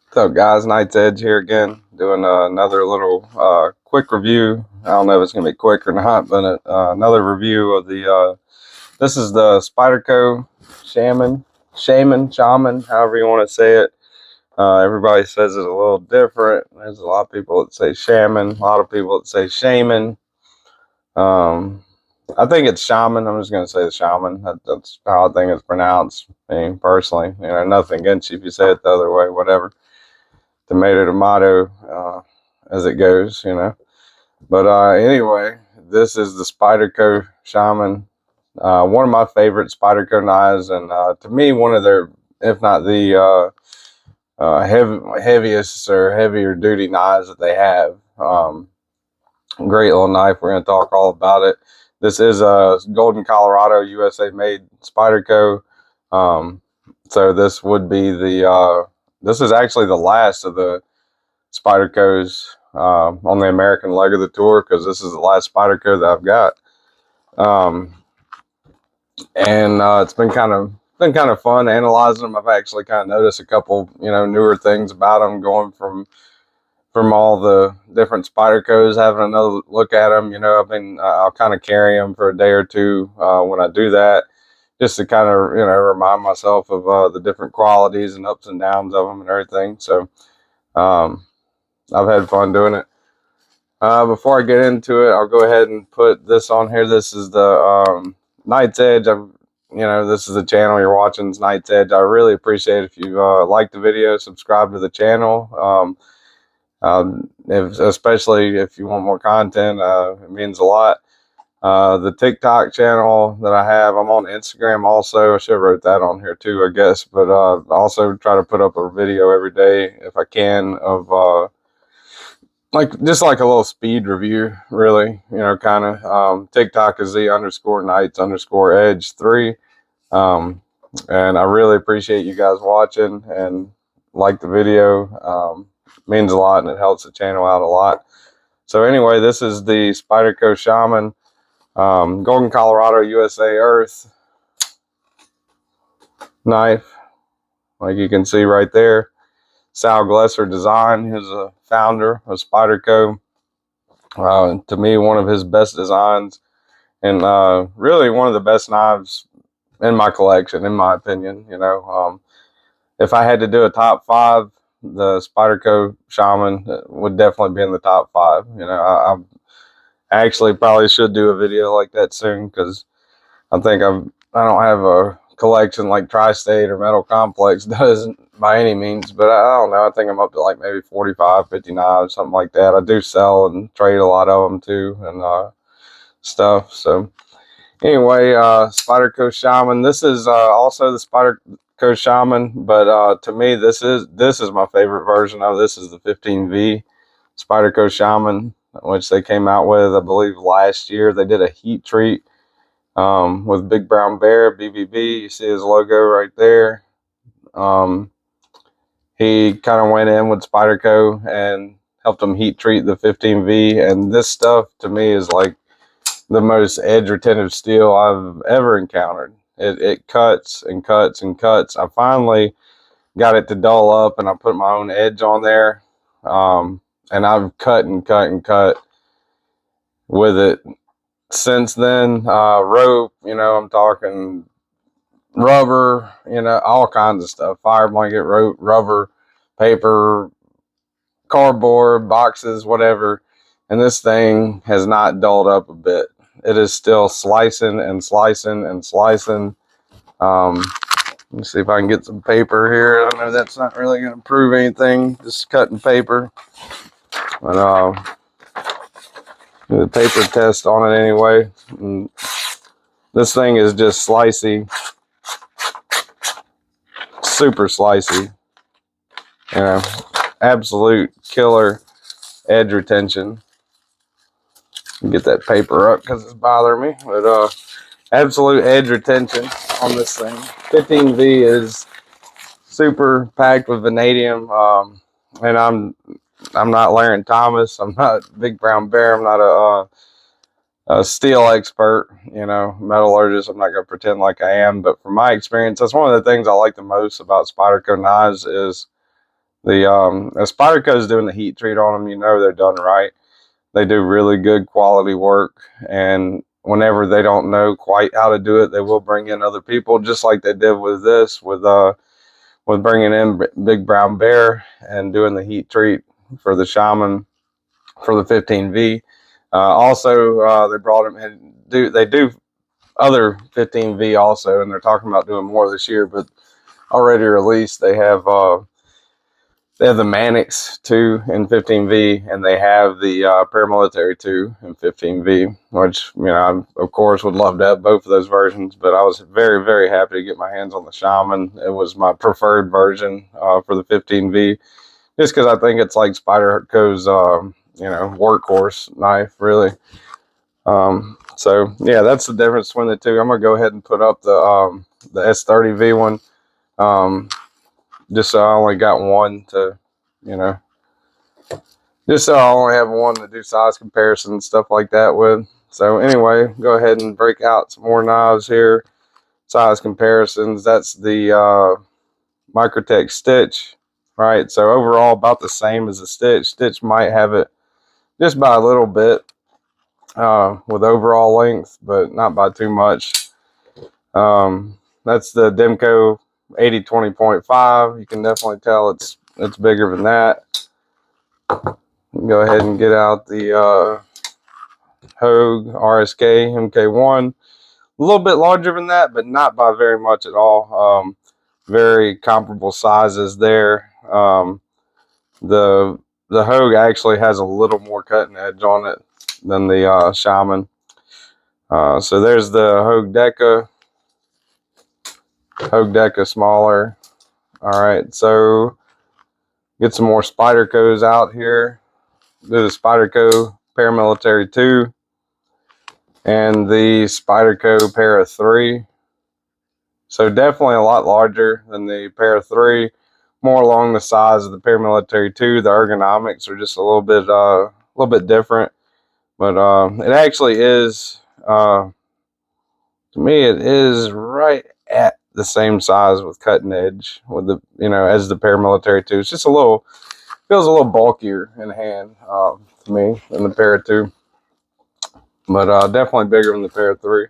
What's up, guys? Night's Edge here again, doing another little quick review. I don't know if it's gonna be quick or not, but another review of the. This is the Spyderco Shaman, however you want to say it. Everybody says it a little different. There's a lot of people that say Shaman, a lot of people that say Shaman. I think it's Shaman. I'm just gonna say the Shaman. That's how I think it's pronounced. Me personally, nothing against you if you say it the other way, whatever. Tomato, as it goes. But anyway, this is the Spyderco Shaman, one of my favorite Spyderco knives, and to me, one of their, if not the heaviest or heavier duty knives that they have. Great little knife. We're going to talk all about it. This is a Golden, Colorado, USA made Spyderco. So this would be the this is actually the last of the Spydercos on the American leg of the tour, because this is the last Spyderco that I've got. And it's been kind of fun analyzing them. I've actually kind of noticed a couple newer things about them, going from all the different Spydercos, having another look at them. I'll kind of carry them for a day or two when I do that, just to kind of remind myself of the different qualities and ups and downs of them and everything. So I've had fun doing it. Before I get into it, I'll go ahead and put this on here. This is the Night's Edge. This is the channel you're watching, it's Night's Edge. I really appreciate if you like the video, subscribe to the channel. Especially if you want more content, it means a lot. The TikTok channel that I have, I'm on Instagram also. I should have wrote that on here too, I guess. But I also try to put up a video every day if I can of just like a little speed review, really. Kind of. TikTok is the _Nights_Edge3. And I really appreciate you guys watching and like the video. Means a lot, and it helps the channel out a lot. So anyway, this is the Spyderco Shaman, Golden, Colorado, USA earth knife, like you can see right there. Sal Glesser design. He's a founder of Spyderco. To me, one of his best designs, and really one of the best knives in my collection, in my opinion. If I had to do a top 5, the Spyderco Shaman would definitely be in the top 5. I actually probably should do a video like that soon, because I think I don't have a collection like Tri-State or Metal Complex does by any means, but I don't know. I think I'm up to like maybe 45, 50 knives, something like that. I do sell and trade a lot of them too, and stuff. So anyway, Spyderco Shaman. This is also the Spyderco Shaman, but to me, this is my favorite version of this. Is the 15V Spyderco Shaman, which they came out with, I believe, last year. They did a heat treat with Big Brown Bear, BBB. You see his logo right there. He kind of went in with Spyderco and helped them heat treat the 15V, and this stuff to me is like the most edge retentive steel I've ever encountered. It cuts and cuts and cuts. I finally got it to dull up, and I put my own edge on there, and I've cut and cut and cut with it since then. Rope, I'm talking rubber, all kinds of stuff. Fire blanket, rope, rubber, paper, cardboard, boxes, whatever. And this thing has not dulled up a bit. It is still slicing and slicing and slicing. Let me see if I can get some paper here. I know that's not really going to prove anything, just cutting paper. But do the paper test on it anyway. And this thing is just slicey, super slicey. Absolute killer edge retention. Get that paper up because it's bothering me, but absolute edge retention on this thing. 15V is super packed with vanadium, and I'm not Larry Thomas. I'm not Big Brown Bear. I'm not a steel expert, metallurgist. I'm not going to pretend like I am, but from my experience, that's one of the things I like the most about Spyderco knives is As Spyderco is doing the heat treat on them, you know they're done right. They do really good quality work, and whenever they don't know quite how to do it, they will bring in other people, just like they did with this, with bringing in Big Brown Bear and doing the heat treat for the Shaman for the 15V. Also, they brought him and they do other 15V also, and they're talking about doing more this year, but already released. They have the Mannix 2 in 15V, and they have the Paramilitary 2 in 15V, which, you know, I, of course, would love to have both of those versions, but I was very, very happy to get my hands on the Shaman. It was my preferred version for the 15V, just because I think it's like Spyderco's, you know, workhorse knife, really. So, yeah, that's the difference between the two. I'm going to go ahead and put up the S30V one. Just so I only got one to, you know, just so I only have one to do size comparison and stuff like that with. So anyway, go ahead and break out some more knives here. Size comparisons. That's the Microtech Stitch, right? So overall about the same as the Stitch. Stitch might have it just by a little bit with overall length, but not by too much. That's the Demco 80-20.5. You can definitely tell it's bigger than that. Go ahead and get out the Hogue RSK MK1. A little bit larger than that, but not by very much at all. Very comparable sizes there. The Hogue actually has a little more cutting edge on it than the Shaman. So there's the Hogue Deca. Hogue Deca smaller. All right, so get some more Spydercos out here. Do the Spyderco Paramilitary 2 and the Spyderco Para 3. So definitely a lot larger than the Para 3, more along the size of the Paramilitary 2. The ergonomics are just a little bit different, but it actually is, to me, it is right at the same size with cutting edge with the, you know, as the Paramilitary 2. It's just a little, feels a little bulkier in hand to me than the Para 2, but definitely bigger than the Para 3.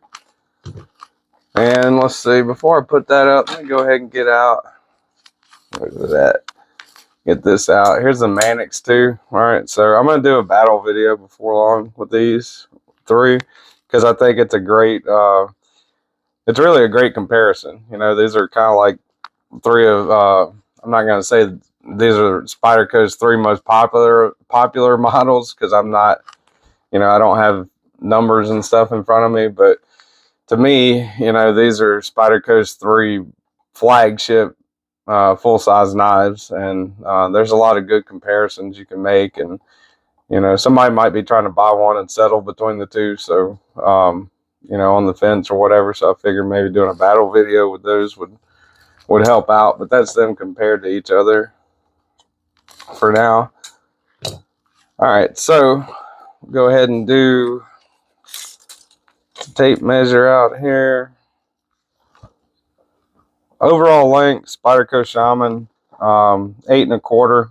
And let's see, before I put that up, let me go ahead and get out. Where's it at? Get this out. Here's the Mannix 2. All right, so I'm going to do a battle video before long with these three, because I think it's a great, it's really a great comparison. You know, these are kind of like three of, I'm not going to say these are Spyderco's three most popular models, because I'm not, you know, I don't have numbers and stuff in front of me, but to me, you know, these are Spyderco's three flagship full-size knives, and there's a lot of good comparisons you can make, and, you know, somebody might be trying to buy one and settle between the two, so, you know, on the fence or whatever, so I figured maybe doing a battle video with those would help out, but that's them compared to each other for now. All right, so go ahead and do tape measure out here. Overall length, Spyderco Shaman, 8 1/4.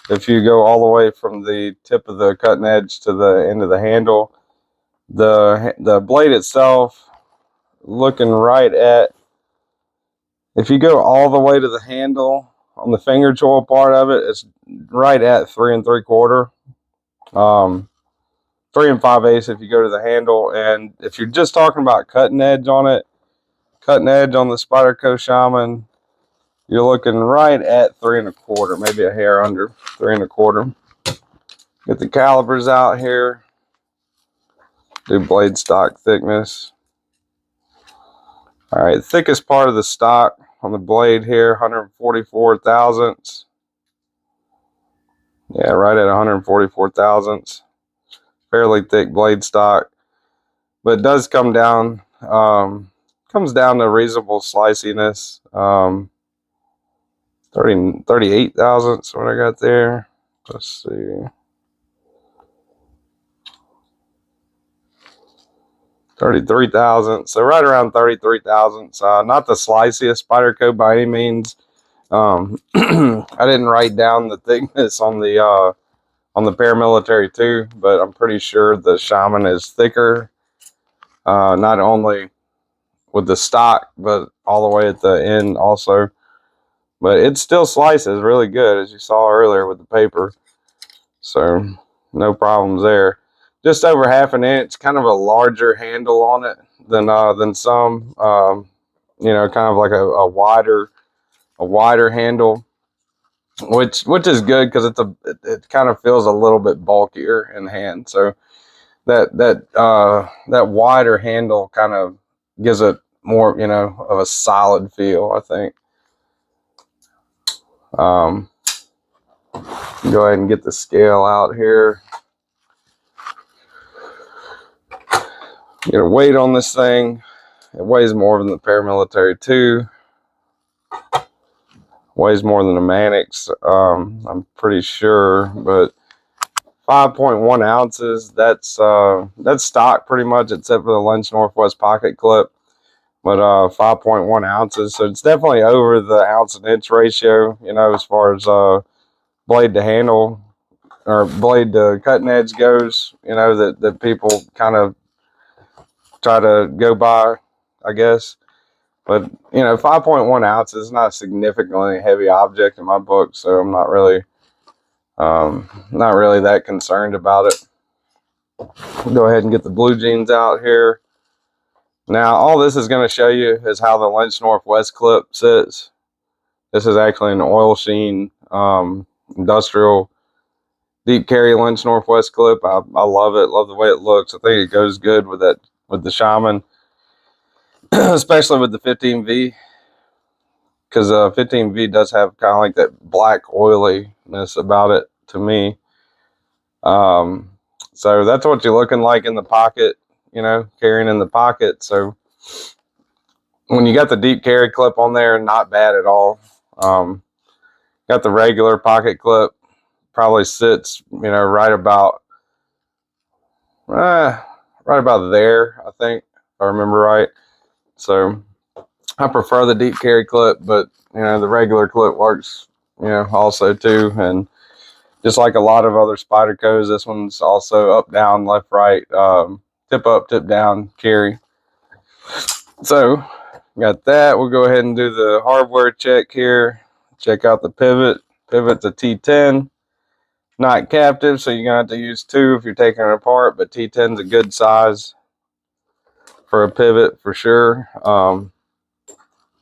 If you go all the way from the tip of the cutting edge to the end of the handle, the blade itself, looking right at, if you go all the way to the handle on the finger choil part of it, it's right at 3 3/4. 3 5/8 if you go to the handle, and if you're just talking about cutting edge on it, cutting edge on the Spyderco Shaman, you're looking right at 3 1/4, maybe a hair under 3 1/4. Get the calipers out here. Do blade stock thickness. All right, thickest part of the stock on the blade here, 144 thousandths. Yeah, right at 144 thousandths. Fairly thick blade stock, but it does come down. Comes down to reasonable sliciness. 38 thousandths. What I got there. Let's see. 33 thousandths. So right around 33 thousandths. Not the sliciest Spyderco by any means. I didn't write down the thickness on the paramilitary 2, but I'm pretty sure the Shaman is thicker, not only with the stock, but all the way at the end also. But it still slices really good, as you saw earlier with the paper. So no problems there. Just over half an inch, kind of a larger handle on it than some. You know, kind of like a wider handle, which is good because it kind of feels a little bit bulkier in hand. So that wider handle kind of gives it more, you know, of a solid feel, I think. Go ahead and get the scale out here. Get a weight on this thing. It weighs more than the paramilitary 2. Weighs more than the Mannix, I'm pretty sure, but 5.1 ounces. That's stock pretty much, except for the Lynch Northwest pocket clip. But 5.1 ounces, so it's definitely over the ounce and inch ratio, you know, as far as blade to handle or blade to cutting edge goes, you know, that people kind of try to go by, I guess. But, you know, 5.1 ounces is not a significantly heavy object in my book, so I'm not really that concerned about it. Go ahead and get the blue jeans out here. Now, all this is going to show you is how the Lynch Northwest clip sits. This is actually an oil sheen industrial deep carry Lynch Northwest clip. I love it. Love the way it looks. I think it goes good with the Shaman, especially with the 15V, because 15V does have kind of like that black oiliness about it to me. So that's what you're looking like in the pocket, you know, carrying in the pocket. So when you got the deep carry clip on there, not bad at all. Got the regular pocket clip, probably sits, you know, right about there, I think, if I remember right. So I prefer the deep carry clip, but you know, the regular clip works, you know, also too. And just like a lot of other Spydercos, this one's also up, down, left, right, tip up, tip down carry. So got that. We'll go ahead and do the hardware check here. Check out the pivot. Pivot's a T10, not captive, so you're gonna have to use 2 if you're taking it apart, but T10's a good size for a pivot for sure.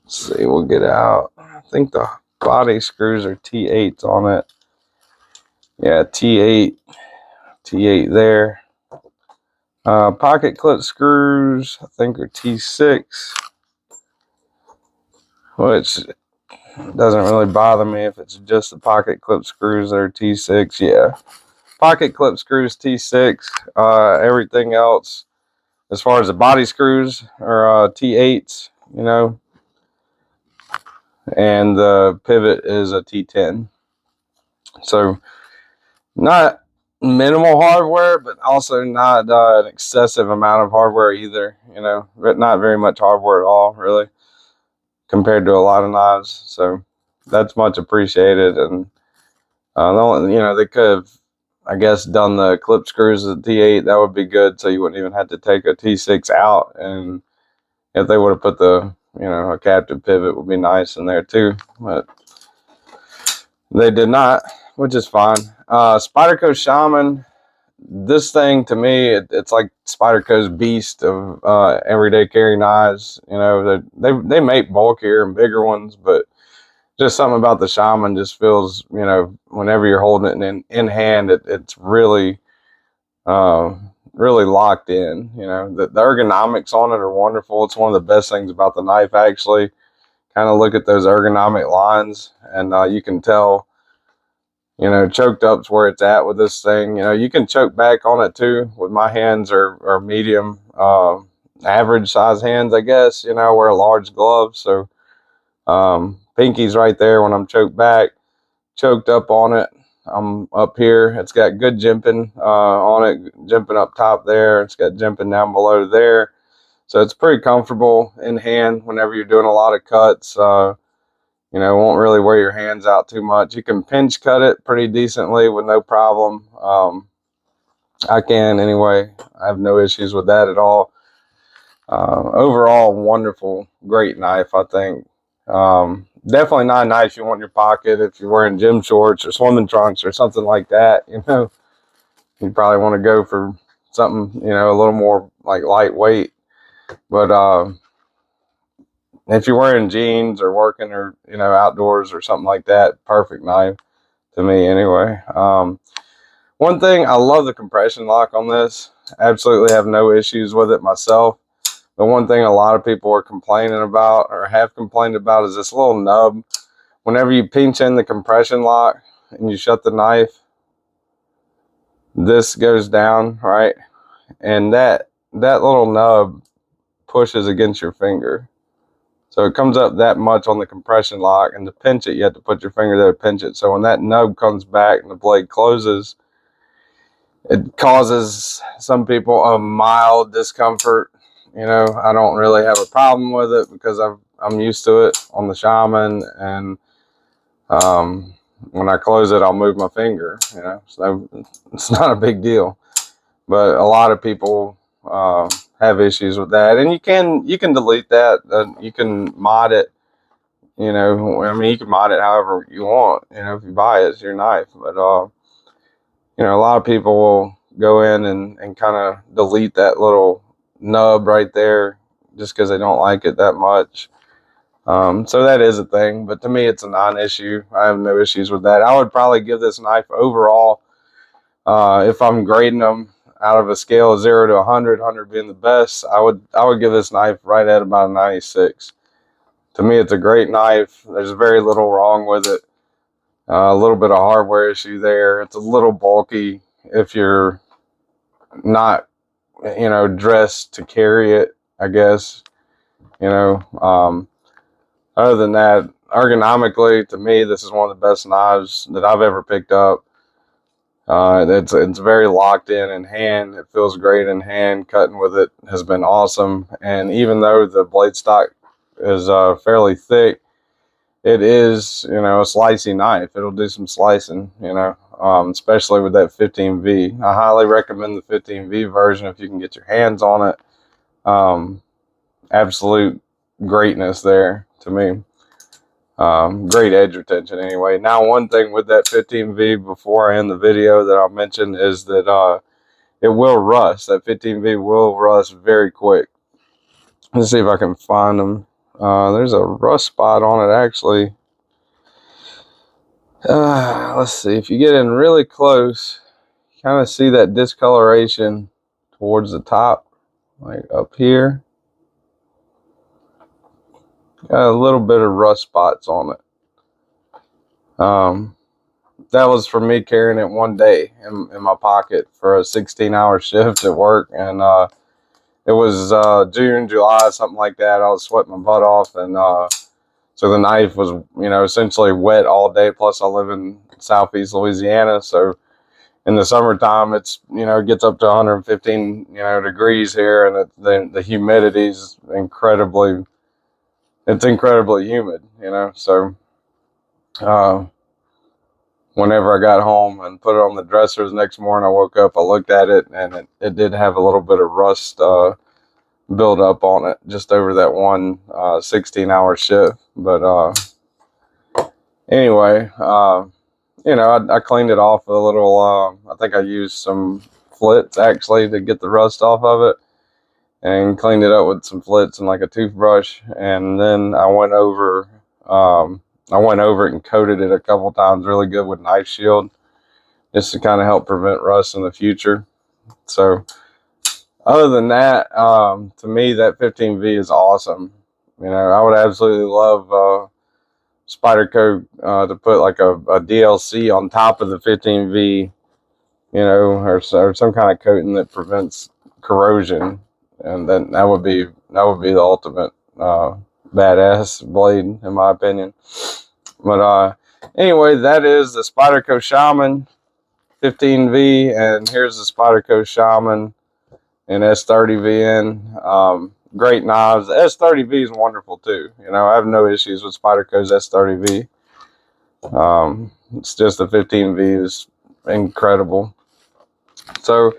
Let's see, we'll get out. I think the body screws are T8s on it. Yeah, T8 there. Pocket clip screws, I think, are T6, which doesn't really bother me if it's just the pocket clip screws that are T6. Yeah, pocket clip screws T6. Everything else, as far as the body screws, are T8s, you know, and the pivot is a T10. So not minimal hardware, but also not an excessive amount of hardware either, you know, but not very much hardware at all, really, compared to a lot of knives. So that's much appreciated. And you know, they could have, I guess, done the clip screws of the T8. That would be good, so you wouldn't even have to take a T6 out. And if they would have put the, you know, a captive pivot would be nice in there too, but they did not, which is fine. Spyderco Shaman, this thing to me, it's like Spyderco's beast of everyday carry knives. You know, they make bulkier and bigger ones, but just something about the Shaman just feels, you know, whenever you're holding it in hand, it's really really locked in. You know, the ergonomics on it are wonderful. It's one of the best things about the knife, actually. Kind of look at those ergonomic lines, and you can tell, you know, choked up's where it's at with this thing. You know, you can choke back on it too. With my hands are medium, average size hands, I guess. You know, I wear a large glove, so pinky's right there when I'm choked back, choked up on it. I'm up here. It's got good jimping on it, jimping up top there. It's got jimping down below there. So it's pretty comfortable in hand whenever you're doing a lot of cuts. You know, won't really wear your hands out too much. You can pinch cut it pretty decently with no problem. I can anyway. I have no issues with that at all. Overall, wonderful, great knife, I think. Definitely not a knife you want in your pocket if you're wearing gym shorts or swimming trunks or something like that. You know, you probably want to go for something, you know, a little more like lightweight. But if you're wearing jeans or working or, you know, outdoors or something like that, perfect knife to me anyway. One thing, I love the compression lock on this. Absolutely have no issues with it myself. But one thing a lot of people are complaining about or have complained about is this little nub. Whenever you pinch in the compression lock and you shut the knife, this goes down, right? And that little nub pushes against your finger. So it comes up that much on the compression lock, and to pinch it, you have to put your finger there to pinch it. So when that nub comes back and the blade closes, it causes some people a mild discomfort. You know, I don't really have a problem with it because I'm used to it on the Shaman, and when I close it, I'll move my finger. You know, so it's not a big deal. But a lot of people have issues with that, and you can delete that. You can mod it. You know, I mean, you can mod it however you want. You know, if you buy it, it's your knife. But you know, a lot of people will go in and kind of delete that little nub right there just because they don't like it that much. So that is a thing, but to me, it's a non-issue. I have no issues with that. I would probably give this knife overall, if I'm grading them out of a scale of 0 to 100, 100 being the best, I would give this knife right at about a 96. To me, it's a great knife. There's very little wrong with it. A little bit of hardware issue there. It's a little bulky if you're not, you know, dressed to carry it, I guess. You know, other than that, ergonomically, to me, this is one of the best knives that I've ever picked up. It's very locked in hand. It feels great in hand. Cutting with it has been awesome. And even though the blade stock is fairly thick, it is, you know, a slicey knife. It'll do some slicing, you know, especially with that 15V. I highly recommend the 15V version if you can get your hands on it. Absolute greatness there to me. Great edge retention anyway. Now, one thing with that 15V before I end the video that I'll mention is that it will rust. That 15V will rust very quick. Let's see if I can find them. There's a rust spot on it actually. Let's see, if you get in really close, you kind of see that discoloration towards the top, like up here. Got a little bit of rust spots on it. That was for me carrying it one day in my pocket for a 16-hour shift at work, and it was June, July, something like that. I was sweating my butt off, and so the knife was, you know, essentially wet all day. Plus, I live in Southeast Louisiana, so in the summertime, it's, you know, it gets up to 115, you know, degrees here, and the humidity is incredibly humid, you know. So whenever I got home and put it on the dresser the next morning, I woke up, I looked at it, and it did have a little bit of rust build up on it just over that one 16-hour shift. But anyway, you know, I cleaned it off with a little, I think I used some flits actually to get the rust off of it, and cleaned it up with some flits and like a toothbrush. And then I went over it and coated it a couple times really good with Knife Shield, just to kind of help prevent rust in the future. So other than that, to me, that 15V is awesome. You know, I would absolutely love Spyderco to put like a DLC on top of the 15V, you know, or some kind of coating that prevents corrosion, and then that would be the ultimate badass blade, in my opinion. But anyway, that is the Spyderco Shaman 15V, and here's the Spyderco Shaman in S30VN. great knives. The S30V is wonderful too. You know, I have no issues with Spyderco's S30V. It's just the 15V is incredible. So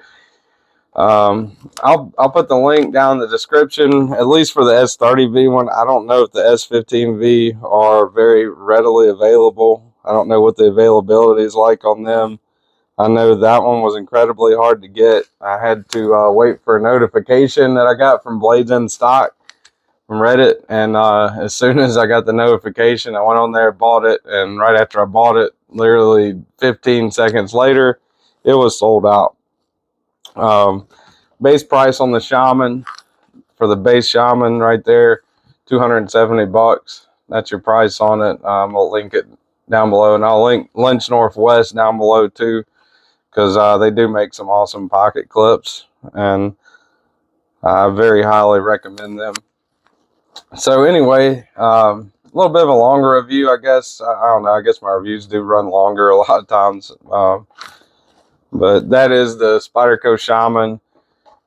I'll put the link down in the description, at least for the S30V one. I don't know if the S15V are very readily available. I don't know what the availability is like on them. I know that one was incredibly hard to get. I had to wait for a notification that I got from Blades in Stock from Reddit, and as soon as I got the notification, I went on there, bought it, and right after I bought it, literally 15 seconds later, it was sold out. Base price on the Shaman, for the base Shaman right there, $270. That's your price on it. I'll link it down below, and I'll link Lynch Northwest down below too, because they do make some awesome pocket clips, and I very highly recommend them. So anyway, a little bit of a longer review, I guess. I don't know. I guess my reviews do run longer a lot of times. But that is the Spyderco Shaman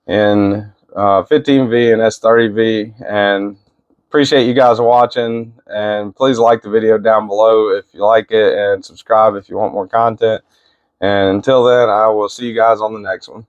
in 15V and S30V. And appreciate you guys watching. And please like the video down below if you like it, and subscribe if you want more content. And until then, I will see you guys on the next one.